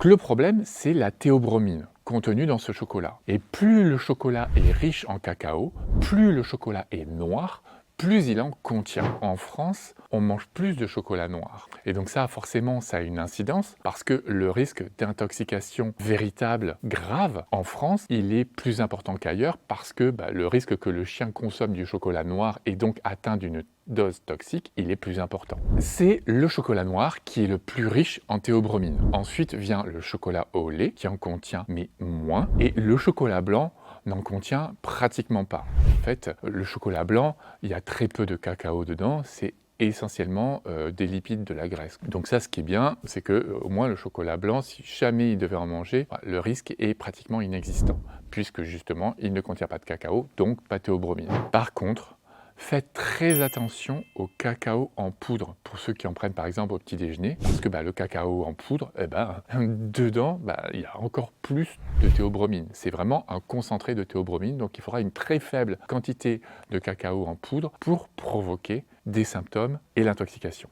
Donc le problème, c'est la théobromine contenue dans ce chocolat. Et plus le chocolat est riche en cacao, plus le chocolat est noir, plus il en contient. En France, on mange plus de chocolat noir. Et donc ça, forcément, ça a une incidence parce que le risque d'intoxication véritable, grave, en France, il est plus important qu'ailleurs parce que le risque que le chien consomme du chocolat noir et donc atteint d'une dose toxique, il est plus important. C'est le chocolat noir qui est le plus riche en théobromine. Ensuite vient le chocolat au lait qui en contient mais moins et le chocolat blanc n'en contient pratiquement pas. En fait, le chocolat blanc, il y a très peu de cacao dedans, c'est essentiellement des lipides, de la graisse. Donc ça, ce qui est bien, c'est que au moins le chocolat blanc, si jamais il devait en manger, le risque est pratiquement inexistant, puisque justement, il ne contient pas de cacao, donc pas de théobromine. Par contre, faites très attention au cacao en poudre, pour ceux qui en prennent par exemple au petit déjeuner, parce que le cacao en poudre, dedans, il y a encore plus de théobromine. C'est vraiment un concentré de théobromine, donc il faudra une très faible quantité de cacao en poudre pour provoquer des symptômes et l'intoxication.